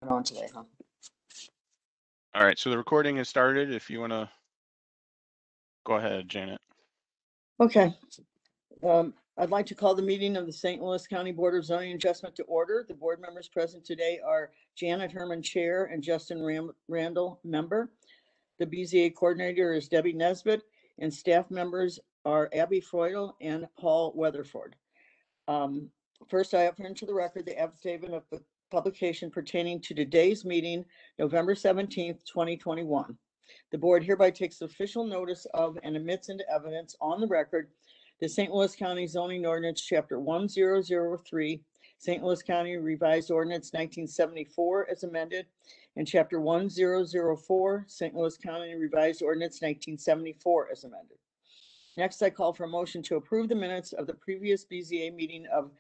on today, huh? All right, so the recording has started. If you want to go ahead, Janet. Okay. I'd like to call the meeting of the St. Louis County Board of Zoning Adjustment to order. The board members present today are Janet Herman, Chair, and Justin Randall, Member. The BZA Coordinator is Debbie Nesbitt, and staff members are Abby Freudel and Paul Weatherford. First, I have into the record the affidavit of the publication pertaining to today's meeting, November 17th, 2021. The board hereby takes official notice of and admits into evidence on the record the St. Louis County Zoning Ordinance, Chapter 1003, St. Louis County Revised Ordinance 1974 as amended, and Chapter 1004, St. Louis County Revised Ordinance 1974 as amended. Next, I call for a motion to approve the minutes of the previous BZA meeting of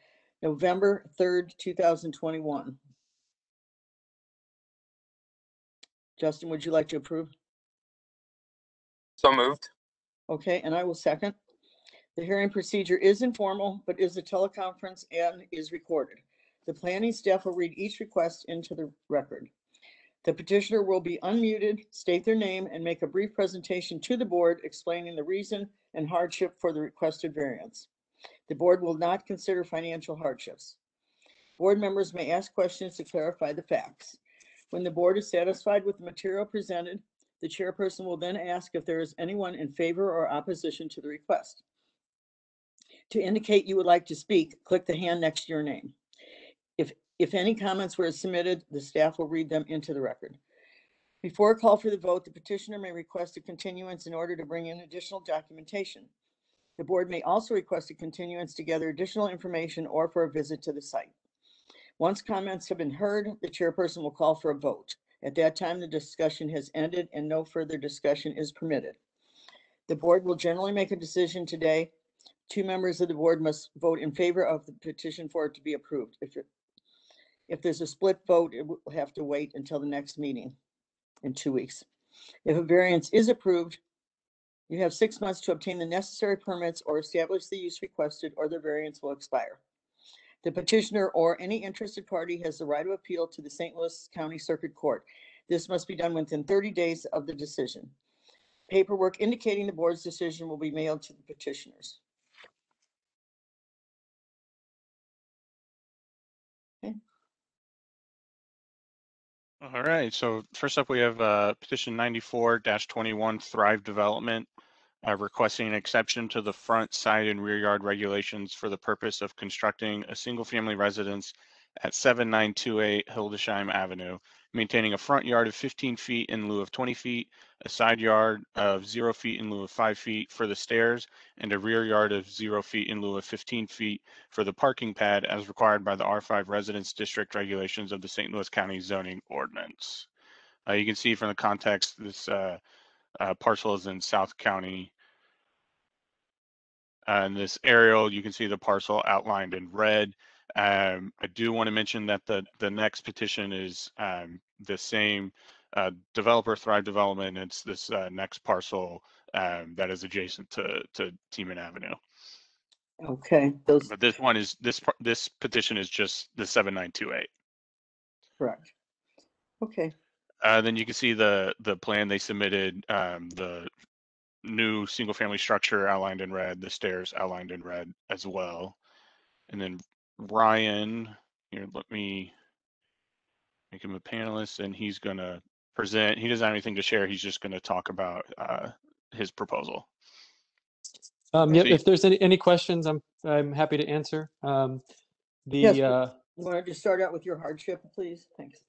November 3rd, 2021. Justin, would you like to approve? So moved. Okay, and I will second. The hearing procedure is informal, but is a teleconference and is recorded. The planning staff will read each request into the record. The petitioner will be unmuted, state their name, and make a brief presentation to the board explaining the reason and hardship for the requested variance. The board will not consider financial hardships. Board members may ask questions to clarify the facts. When the board is satisfied with the material presented, the chairperson will then ask if there is anyone in favor or opposition to the request. To indicate you would like to speak, click the hand next to your name. If any comments were submitted, the staff will read them into the record. Before a call for the vote, the petitioner may request a continuance in order to bring in additional documentation. The board may also request a continuance to gather additional information or for a visit to the site. Once comments have been heard, the chairperson will call for a vote. At that time, the discussion has ended and no further discussion is permitted. The board will generally make a decision today. 2 members of the board must vote in favor of the petition for it to be approved. If there's a split vote, it will have to wait until the next meeting in 2 weeks. If a variance is approved, you have 6 months to obtain the necessary permits or establish the use requested, or the variance will expire. The petitioner or any interested party has the right of appeal to the St. Louis County Circuit Court. This must be done within 30 days of the decision. Paperwork indicating the board's decision will be mailed to the petitioners. Okay. All right, so first up we have petition 94-21 Thrive Development requesting an exception to the front, side, and rear yard regulations for the purpose of constructing a single-family residence at 7928 Hildesheim Avenue, maintaining a front yard of 15 feet in lieu of 20 feet, a side yard of 0 feet in lieu of 5 feet for the stairs, and a rear yard of 0 feet in lieu of 15 feet for the parking pad as required by the R5 Residence District regulations of the St. Louis County Zoning Ordinance. You can see from the context, this parcel is in South County. In this aerial, you can see the parcel outlined in red. I do want to mention that the next petition is the same developer, Thrive Development. It's this next parcel that is adjacent to Tiemann Avenue. Okay. But this one is this petition is just the 7928. Correct. Okay. Then you can see the plan they submitted, the new single family structure outlined in red, the stairs outlined in red as well. And then Ryan, here, let me make him a panelist, and he's going to present. He doesn't have anything to share. He's just going to talk about his proposal. Yep. If there's any questions, I'm happy to answer. Yes, you want to just start out with your hardship, please? Thanks.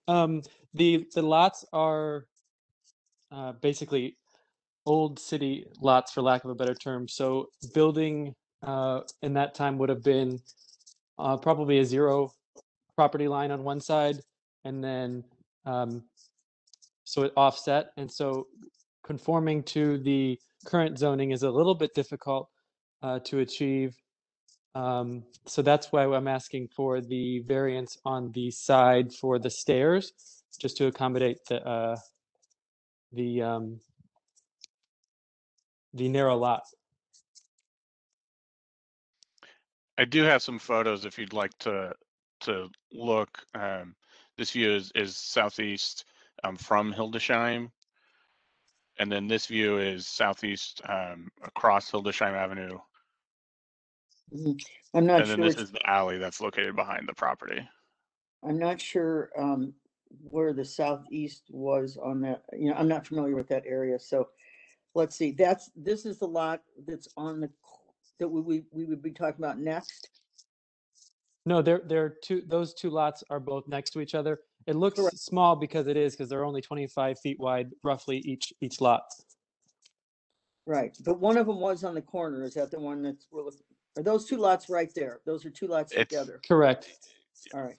The lots are basically old city lots, for lack of a better term. So building in that time would have been probably a 0 property line on one side, and then so it offset. And so conforming to the current zoning is a little bit difficult to achieve. So that's why I'm asking for the variance on the side for the stairs, just to accommodate the narrow lot. I do have some photos if you'd like to look. This view is southeast from Hildesheim. And then this view is southeast across Hildesheim Avenue. I'm not And then sure this which, is the alley that's located behind the property. I'm not sure where the southeast was on that. You know, I'm not familiar with that area. So let's see. This is the lot that's on the that we would be talking about next. No, they're two. Those two lots are both next to each other. It looks Correct. small because it is, because they're only 25 feet wide, roughly each lot. Right, but one of them was on the corner. Is that the one that's, are those two lots right there? Those are two lots It's together. Correct. All right.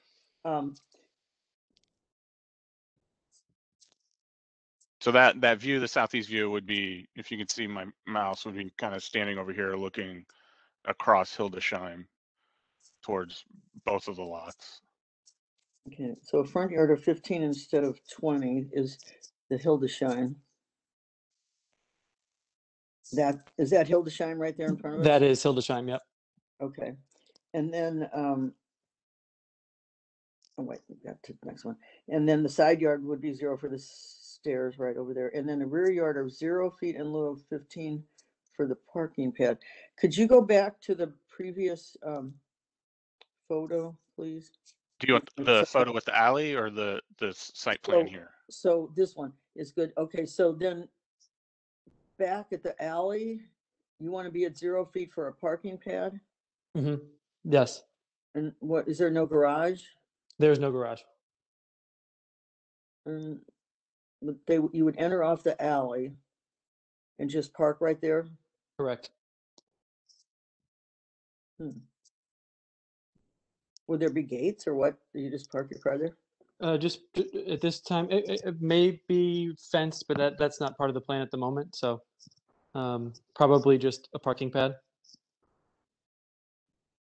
So that view, the southeast view would be, if you can see my mouse, would be kind of standing over here looking across Hildesheim towards both of the lots. Okay, so a front yard of 15 instead of 20 is the Hildesheim. Is that Hildesheim right there in front of us? That is Hildesheim, yep. Okay, and then, oh wait, we got to the next one. And then the side yard would be 0 for the stairs right over there. And then the rear yard of 0 feet in lieu of 15 for the parking pad. Could you go back to the previous photo, please? Do you want the photo with the alley or the site plan here? So this one is good. Okay, so then back at the alley, you want to be at 0 feet for a parking pad? Hmm. Yes, And what, is there no garage? there's no garage. And but you would enter off the alley and just park right there? Correct. Would there be gates or what? Do you just park your car there? Just at this time, it may be fenced, but that's not part of the plan at the moment. So probably just a parking pad.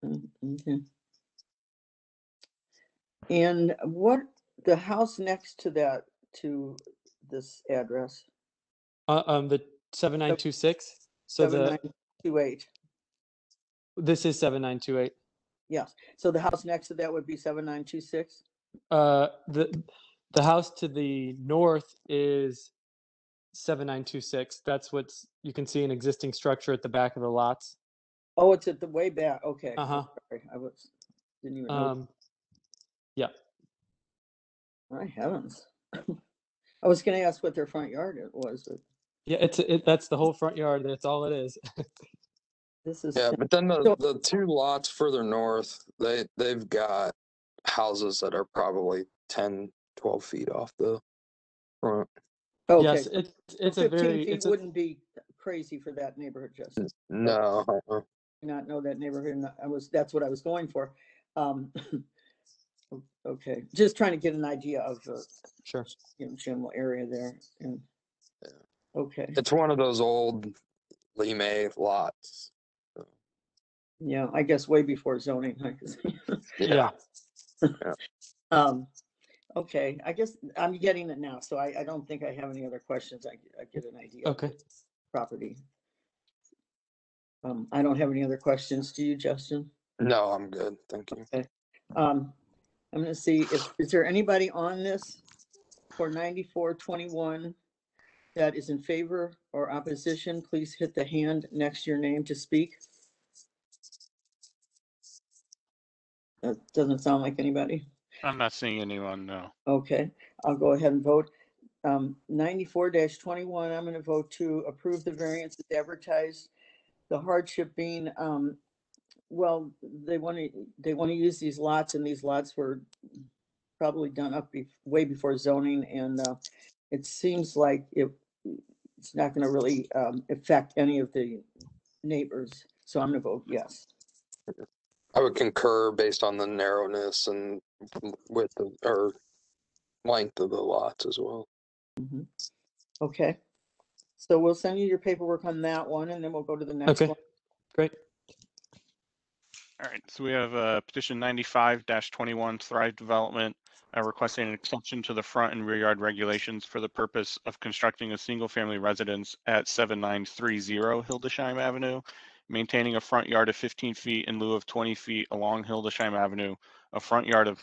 Okay. And what, the house next to that, to this address? The 7926. So 7928. this is 7928. Yes, so the house next to that would be 7926? The house to the north is 7926. That's what's, you can see an existing structure at the back of the lots. Oh, it's at the way back, okay. I'm Uh-huh. sorry, didn't even know. Yeah. My heavens. I was gonna ask what their front yard was, but Yeah, that's the whole front yard. That's all it is. this is. Yeah, but then So- the two lots further north, they've got houses that are probably 10, 12 feet off the front. Okay, Yes, so it's a 15 very feet wouldn't be crazy for that neighborhood, Justin. No. Not know that neighborhood, and that's what I was going for. Okay, just trying to get an idea of the, Sure. general area there, and. Yeah. Okay, It's one of those old Lee lots. yeah, I guess way before zoning. Huh? Yeah. Okay, I guess I'm getting it now, so I don't think I have any other questions. I get an idea. of Okay. the Property. I don't have any other questions. Do you, Justin? No, I'm good. Thank you. I'm gonna see is there anybody on this for 9421 that is in favor or opposition? Please hit the hand next to your name to speak. That doesn't sound like anybody. I'm not seeing anyone, no. Okay, I'll go ahead and vote. 94-21, I'm gonna vote to approve the variance as advertised. The hardship being, well, they want to use these lots, and these lots were probably done up way before zoning, and it seems like it's not gonna really affect any of the neighbors, so I'm gonna vote yes. I would concur based on the narrowness and width or length of the lots as well. Mhm. Okay, so we'll send you your paperwork on that one, and then we'll go to the next Okay. one. Great. All right, so we have petition 95-21 Thrive Development requesting an exception to the front and rear yard regulations for the purpose of constructing a single-family residence at 7930 Hildesheim Avenue, maintaining a front yard of 15 feet in lieu of 20 feet along Hildesheim Avenue, a front yard of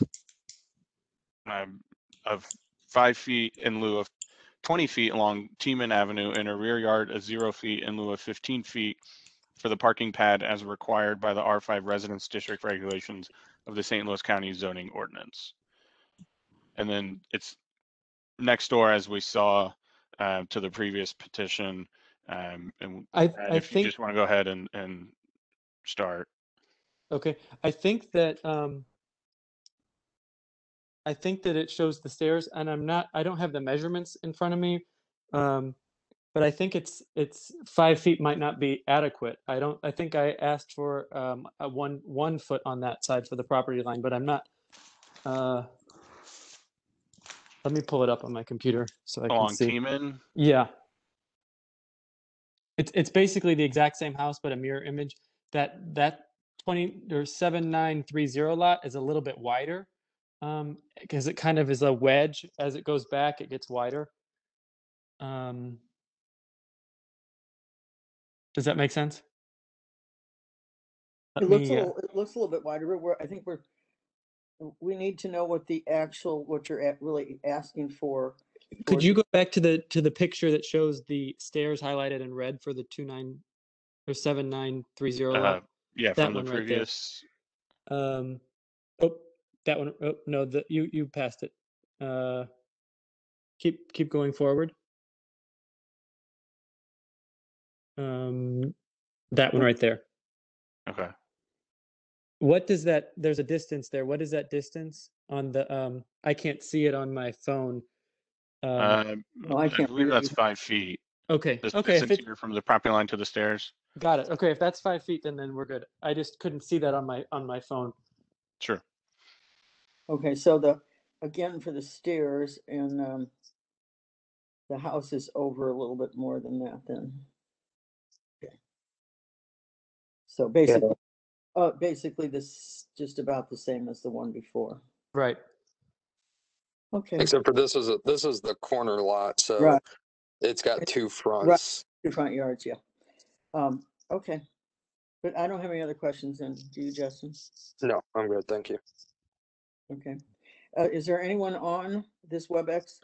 of 5 feet in lieu of 20 feet along Tiemann Avenue and a rear yard of 0 feet in lieu of 15 feet for the parking pad as required by the R5 Residence District regulations of the St. Louis County zoning ordinance. And then it's next door, as we saw, to the previous petition. And I if you think just want to go ahead and start. okay. I think that it shows the stairs, and I don't have the measurements in front of me, but I think it's 5 feet might not be adequate. I think I asked for a 1 foot on that side for the property line, but I'm not. Let me pull it up on my computer so I can Along see. Tiemann. Yeah. It's basically the exact same house, but a mirror image. That 7930 lot is a little bit wider, because it kind of is a wedge. As it goes back, it gets wider. Does that make sense? It looks a little bit wider, but I think we need to know what you're really asking for. Could you go back to the picture that shows the stairs highlighted in red for the 7930 lot? Yeah, That from the one right there. previous. Oh, that one. Oh no, you passed it. Keep going forward. That one right there. Okay. What does that? There's a distance there. What is that distance on the? I can't see it on my phone. I can't believe read it that's either. 5 feet. Okay. This Okay. distance here from the property line to the stairs. Got it. Okay. If that's 5 feet, then we're good. I just couldn't see that on my phone. Sure. Okay, so again for the stairs, and the house is over a little bit more than that then. Okay. So basically this just about the same as the one before. Right. Okay. Except for this is the corner lot, so Right. it's got 2 fronts. 2 front yards, yeah. Okay. But I don't have any other questions then. Do you, Justin? No, I'm good, thank you. Okay. Is there anyone on this WebEx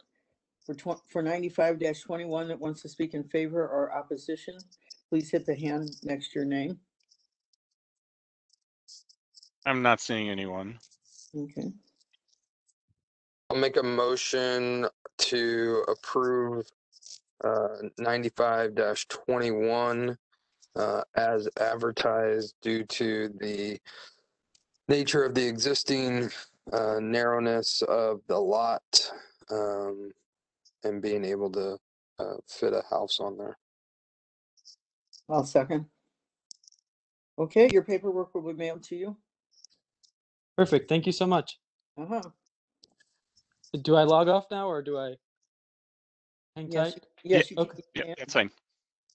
for 95-21 that wants to speak in favor or opposition? Please hit the hand next to your name. I'm not seeing anyone. Okay. I'll make a motion to approve 95-21 as advertised due to the nature of the existing narrowness of the lot, and being able to fit a house on there. I'll second. Okay, your paperwork will be mailed to you. Perfect. Thank you so much. Do I log off now, or do I hang Yes. tight? Yes. You Okay. Yeah, can. that's fine.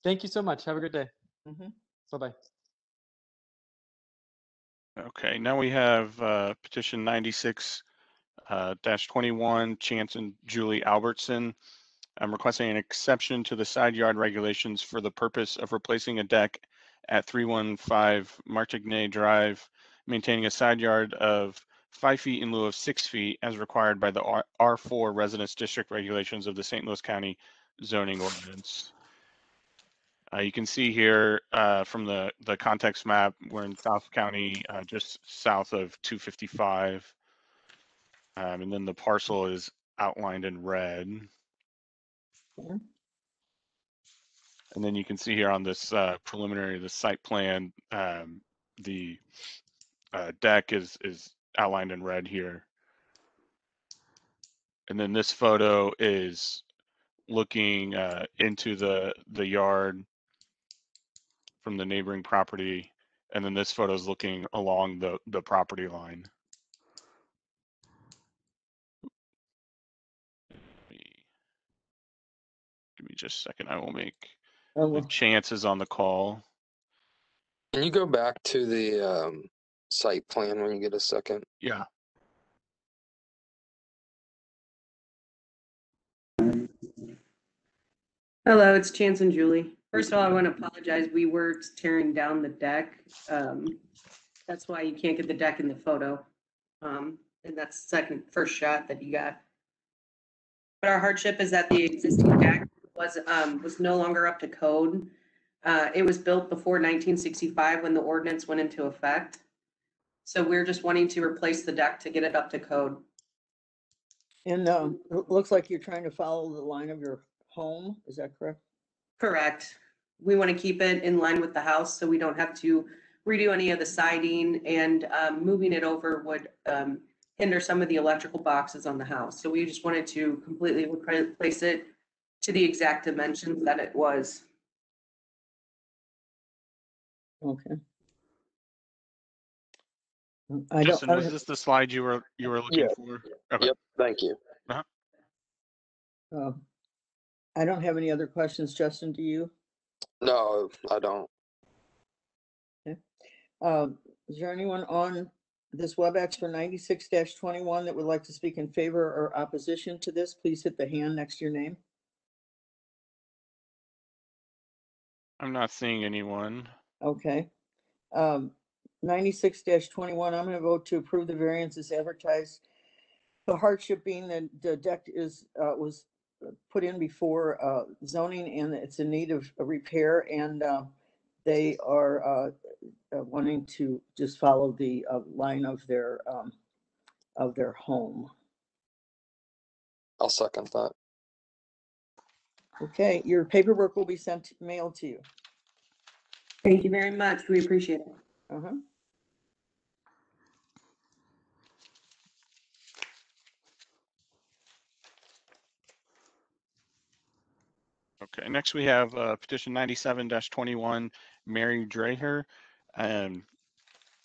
Thank you so much. Have a good day. Mhm. Bye-bye. Okay, now we have petition 96-21, Chance and Julie Albertson. I'm requesting an exception to the side yard regulations for the purpose of replacing a deck at 315 Martigny Drive, maintaining a side yard of 5 feet in lieu of 6 feet as required by the R4 Residence District regulations of the St. Louis County zoning ordinance. You can see here from the context map, we're in South County, just south of 255. And then the parcel is outlined in red. Okay. And then you can see here on this preliminary, the site plan, the deck is outlined in red here. And then this photo is looking into the yard from the neighboring property. And then this photo is looking along the property line. Give me just a second. I will make the Chances on the call. Can you go back to the site plan when you get a second? Yeah. Hello, it's Chance and Julie. First of all, I want to apologize. We were tearing down the deck. That's why you can't get the deck in the photo. and that's first shot that you got. But our hardship is that the existing deck was no longer up to code. It was built before 1965 when the ordinance went into effect. So we're just wanting to replace the deck to get it up to code. And it looks like you're trying to follow the line of your home. Is that correct? Correct. We want to keep it in line with the house so we don't have to redo any of the siding, and moving it over would hinder some of the electrical boxes on the house. So we just wanted to completely replace it to the exact dimensions that it was. Okay. I don't, Justin, was this the slide you were looking Yeah. for? Okay. Yep, thank you. I don't have any other questions. Justin, do you? No, I don't. Is there anyone on this WebEx for 96-21 that would like to speak in favor or opposition to this? Please hit the hand next to your name. I'm not seeing anyone. Okay. 96-21, I'm gonna vote to approve the variance as advertised. The hardship being that the deck was put in before zoning, and it's in need of a repair, and they are wanting to just follow the line of their home. I'll second that. Okay, your paperwork will be mailed to you. Thank you very much. We appreciate it. Uh-huh. Okay, next we have petition 97-21, Mary Dreher,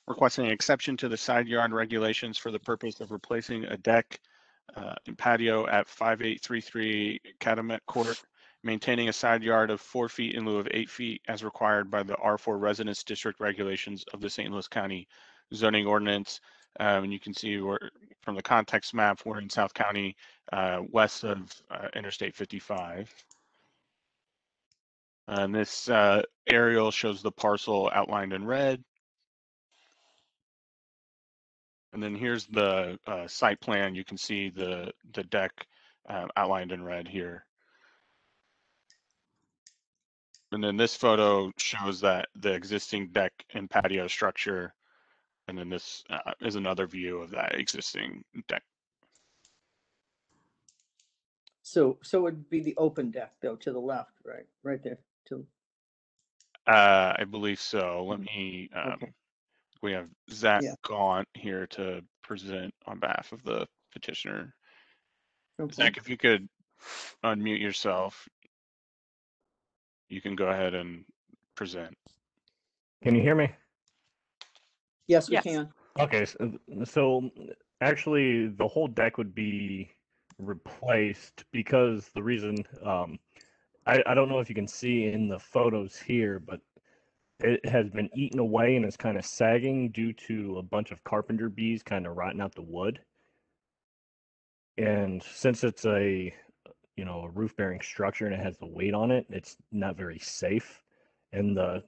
requesting an exception to the side yard regulations for the purpose of replacing a deck and patio at 5833 Calumet Court, maintaining a side yard of 4 feet in lieu of 8 feet as required by the R4 Residence District regulations of the St. Louis County zoning ordinance. And you can see from the context map, we're in South County, west of Interstate 55. And this aerial shows the parcel outlined in red. And then here's the site plan. You can see the deck outlined in red here. And then this photo shows that the existing deck and patio structure. And then this is another view of that existing deck. So it would be the open deck though, to the left, right? Right there. I believe so. Let me, Okay. we have Zach Yeah. Gaunt here to present on behalf of the petitioner. Okay. Zach, if you could unmute yourself, you can go ahead and present. Can you hear me? Yes, we Yes. can. Okay, so actually the whole deck would be replaced because the reason, I don't know if you can see in the photos here, but it has been eaten away and is kind of sagging due to a bunch of carpenter bees kind of rotting out the wood. And since it's a roof bearing structure and it has the weight on it, it's not very safe. And the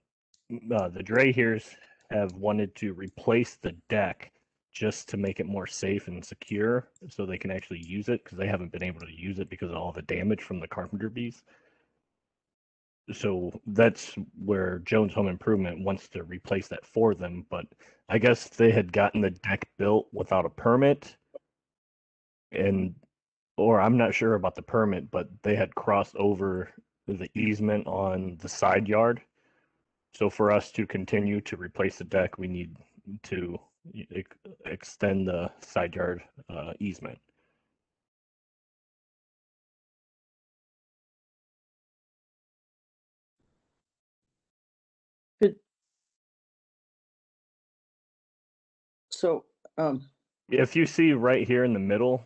Dre here's have wanted to replace the deck just to make it more safe and secure so they can actually use it, because they haven't been able to use it because of all the damage from the carpenter bees. So that's where Jones Home Improvement wants to replace that for them. But I guess they had gotten the deck built without a permit, or I'm not sure about the permit, but they had crossed over the easement on the side yard. So for us to continue to replace the deck, we need to extend the side yard easement. So, If you see right here in the middle,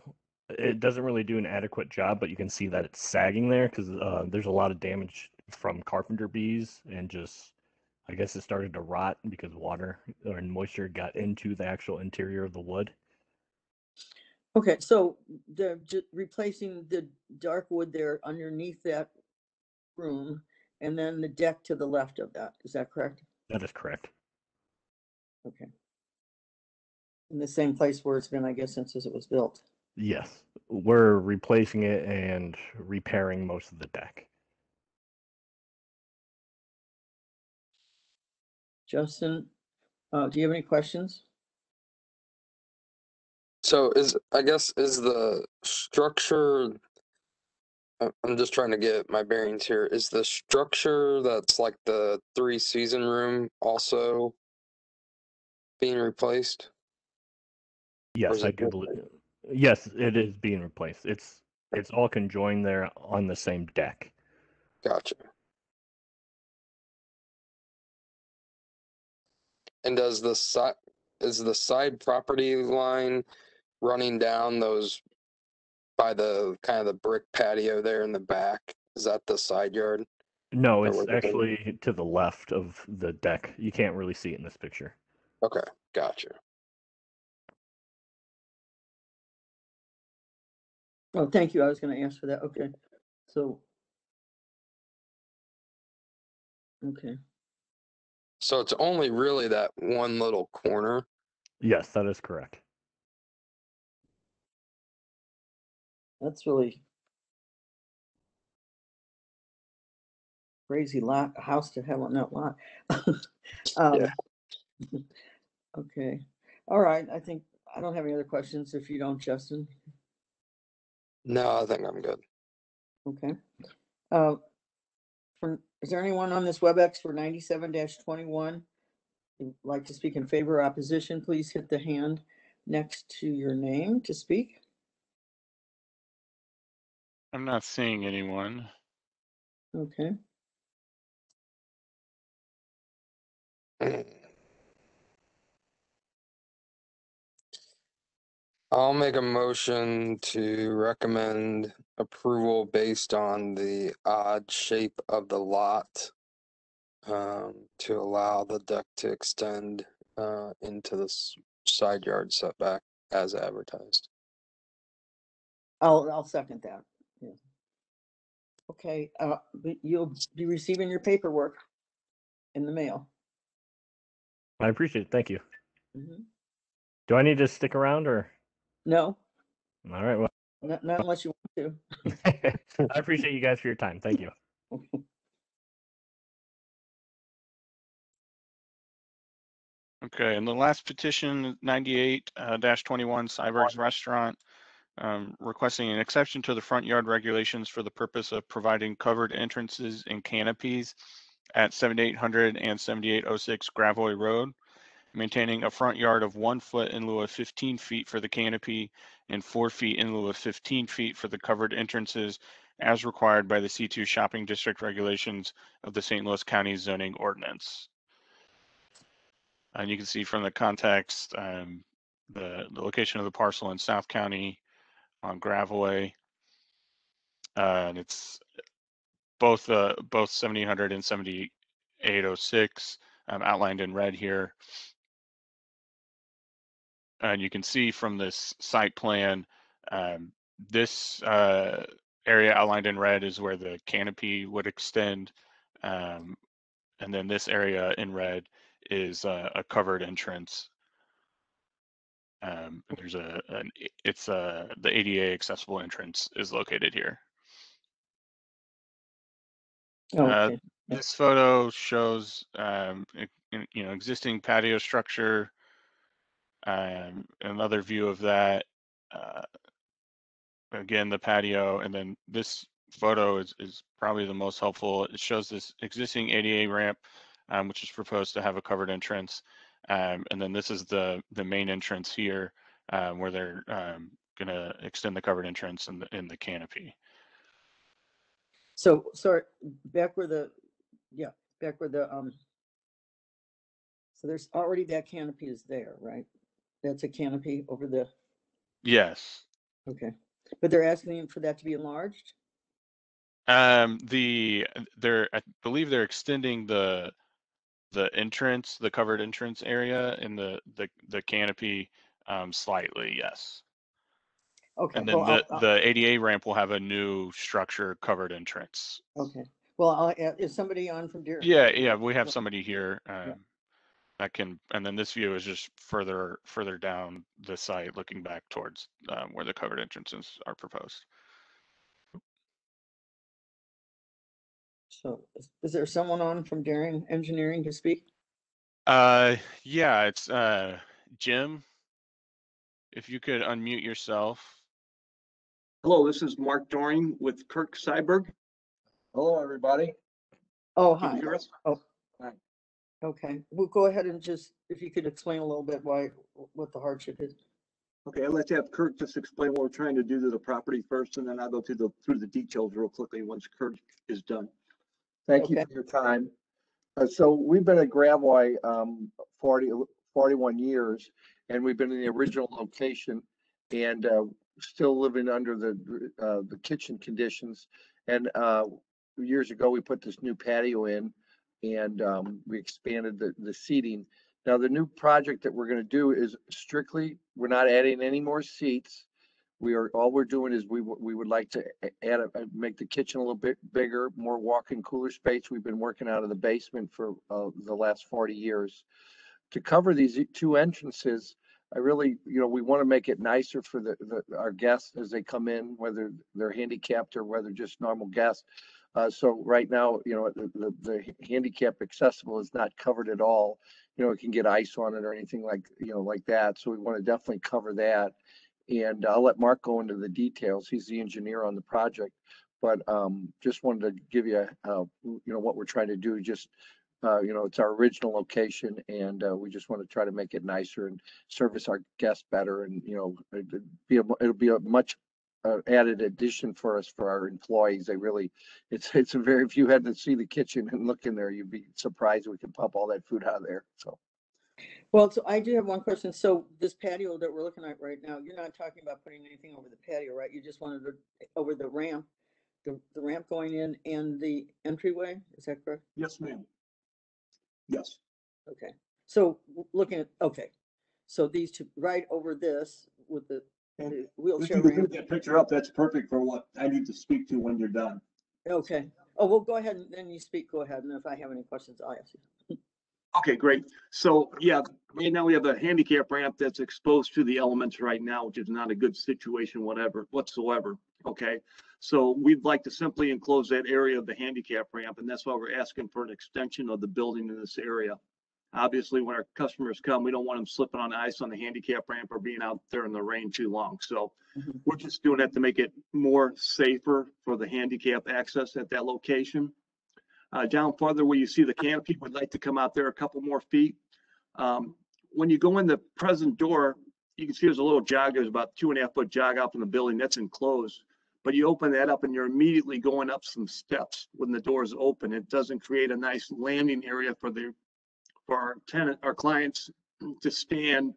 it doesn't really do an adequate job, but you can see that it's sagging there because there's a lot of damage from carpenter bees, and just, I guess it started to rot because water or moisture got into the actual interior of the wood. okay, so replacing the dark wood there underneath that room, and then the deck to the left of that. Is that correct? That is correct. Okay. in the same place where it's been, I guess, since it was built. Yes, we're replacing it and repairing most of the deck. Justin, do you have any questions? So is the structure, I'm just trying to get my bearings here. Is the structure that's like the 3-season room also being replaced? Or Yes, is I it do believe. Yes, it is being replaced. It's all conjoined there on the same deck. Gotcha. And is the side property line running down those by the kind of the brick patio there in the back? Is that the side yard? No, Or it's was it- actually to the left of the deck. You can't really see it in this picture. Okay, gotcha. Oh, thank you. I was going to ask for that. Okay. So, okay. So it's only really that one little corner. Yes, that is correct. That's really crazy lot, house to have on that lot. Yeah. Okay. All right. I don't have any other questions if you don't, Justin. No, I think I'm good. Okay. Uh, is there anyone on this WebEx for 97-21? Who'd like to speak in favor or opposition, please hit the hand next to your name to speak. I'm not seeing anyone. Okay. I'll make a motion to recommend approval based on the odd shape of the lot, to allow the deck to extend into the side yard setback as advertised. I'll second that. Yeah. Okay, but you'll be receiving your paperwork in the mail. I appreciate it. Thank you. Mhm. Do I need to stick around or? No, All right. Well, not unless you want I appreciate you guys for your time. Thank you. to. Okay, and the last petition, 98-21 Cyberg's Restaurant, requesting an exception to the front yard regulations for the purpose of providing covered entrances and canopies at 7800 and 7806 Gravoy Road, maintaining a front yard of 1 foot in lieu of 15 feet for the canopy and 4 feet in lieu of 15 feet for the covered entrances as required by the C2 shopping district regulations of the St. Louis County zoning ordinance. And you can see from the context, the location of the parcel in South County on Gravoy. And it's both 7800 and 7806 outlined in red here. And you can see from this site plan, this area outlined in red is where the canopy would extend. And then this area in red is a covered entrance. There's the ADA accessible entrance is located here. Okay. This photo shows, existing patio structure. Another view of that. Again, the patio, and then this photo is probably the most helpful. It shows this existing ADA ramp, which is proposed to have a covered entrance. And then this is the main entrance here, where they're going to extend the covered entrance in the canopy. So, sorry, back where the, so there's already that canopy is there, right? That's a canopy over the, Yes. okay. But they're asking for that to be enlarged? I believe they're extending the entrance, the covered entrance area in the canopy slightly, yes. Okay. And then Well, the ADA ramp will have a new structure covered entrance. okay. Well, is somebody on from Deer? Yeah, we have somebody here. that can, and then this view is just further down the site, looking back towards where the covered entrances are proposed. So is there someone on from Daring Engineering to speak? Yeah, it's Jim. If you could unmute yourself. Hello, this is Mark Doring with Kirk Seiberg. Hello, everybody. Oh, Can hi. you hear us? Oh. Hi. Okay, well, go ahead and just, if you could explain a little bit what the hardship is. Okay, let's have Kirk just explain what we're trying to do to the property first, and then I'll go through the details real quickly once Kirk is done. Thank you Okay. for your time. So we've been at Gravois 41 years, and we've been in the original location and still living under the kitchen conditions. And years ago, we put this new patio in, and we expanded the seating. Now, the new project that we're going to do is strictly, we're not adding any more seats. All we're doing is we would like to make the kitchen a little bit bigger, more walk-in cooler space. We've been working out of the basement for the last 40 years. To cover these two entrances, we want to make it nicer for our guests as they come in, whether they're handicapped or whether just normal guests. So right now, the handicap accessible is not covered at all. It can get ice on it or anything like that. So we want to definitely cover that. And I'll let Mark go into the details. He's the engineer on the project, but just wanted to give you, what we're trying to do. Just, it's our original location, and we just want to try to make it nicer and service our guests better. And it'll be a much added addition for us, for our employees. It's a very, if you had to see the kitchen and look in there, you'd be surprised we can pump all that food out of there. So. Well, so I do have one question. So this patio that we're looking at right now, you're not talking about putting anything over the patio, right? You just wanted over the ramp, the ramp going in and the entryway, is that correct? Yes, ma'am. Yes. Okay, so okay, so these two, right over this with the wheelchair If you ramp. put that picture up, that's perfect for what I need to speak to when you're done. Okay, oh, well, go ahead and then you speak, go ahead, and if I have any questions, I'll ask you. Okay, great. So yeah, right now we have a handicap ramp that's exposed to the elements right now, which is not a good situation, whatsoever. Okay, so we'd like to simply enclose that area of the handicap ramp, and that's why we're asking for an extension of the building in this area. Obviously, when our customers come, we don't want them slipping on ice on the handicap ramp or being out there in the rain too long. So we're just doing that to make it more safer for the handicap access at that location. Down farther where you see the canopy, we'd like to come out there a couple more feet. When you go in the present door, you can see there's a little jog. There's about 2.5 foot jog out from the building that's enclosed. But you open that up and you're immediately going up some steps when the door is open. It doesn't create a nice landing area for our clients to stand,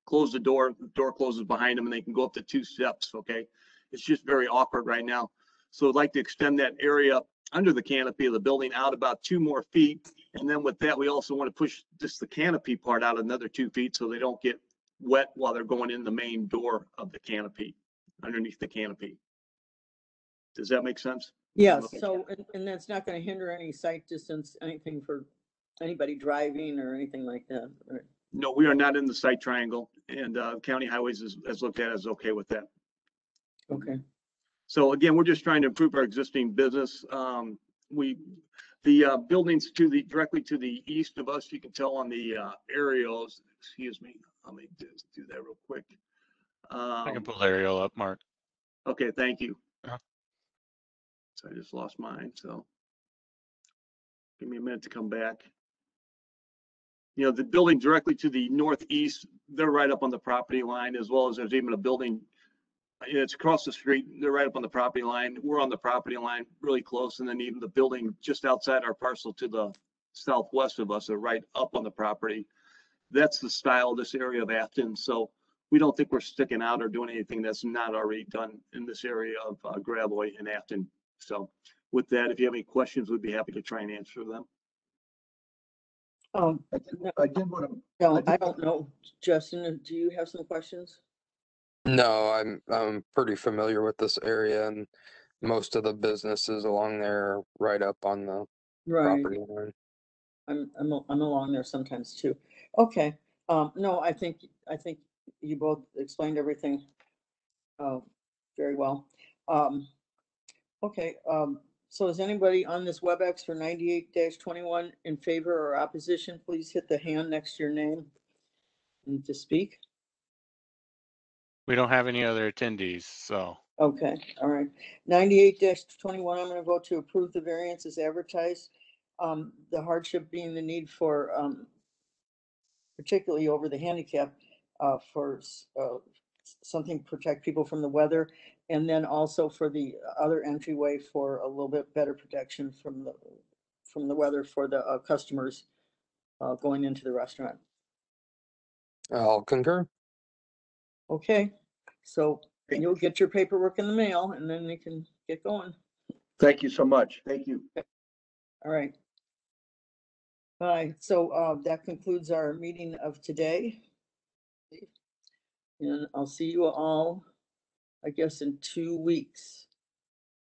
close the door closes behind them, and they can go up to 2 steps. Okay, it's just very awkward right now. So I'd like to extend that area under the canopy of the building out about 2 more feet. And then with that, we also want to push just the canopy part out another 2 feet so they don't get wet while they're going in the main door of the canopy, underneath the canopy. Does that make sense? Yes, so, and that's not going to hinder any sight distance, anything for anybody driving or anything like that, right? No, we are not in the site triangle, and County Highways has looked at it as okay with that. Okay. So again, we're just trying to improve our existing business. The buildings directly to the east of us, you can tell on the aerials. Excuse me, let me just do that real quick. I can pull the aerial up, Mark. Okay, thank you. Uh-huh. So I just lost mine, so give me a minute to come back. The building directly to the northeast, they're right up on the property line, as well as there's even a building. It's across the street. They're right up on the property line. We're on the property line really close. And then even the building just outside our parcel to the southwest of us are right up on the property. That's the style of this area of Afton. So we don't think we're sticking out or doing anything that's not already done in this area of Gravois and Afton. So with that, if you have any questions, we'd be happy to try and answer them. I did want to. No, I don't know. Justin, do you have some questions? No, I'm pretty familiar with this area, and most of the businesses along there are right up on the Right, property line. I'm along there sometimes too. Okay, no, I think you both explained everything very well. Okay, so is anybody on this WebEx for 98-21 in favor or opposition? Please hit the hand next to your name and to speak. We don't have any other attendees, so Okay, all right. 98-21, I'm gonna vote to approve the variance as advertised. The hardship being the need for, particularly over the handicap, for something to protect people from the weather. And then also for the other entryway for a little bit better protection from the weather for the customers going into the restaurant. I'll concur. Okay, so you'll get your paperwork in the mail and then you can get going. Thank you so much. Thank you. All right. Bye. So that concludes our meeting of today. And I'll see you all, I guess, in 2 weeks.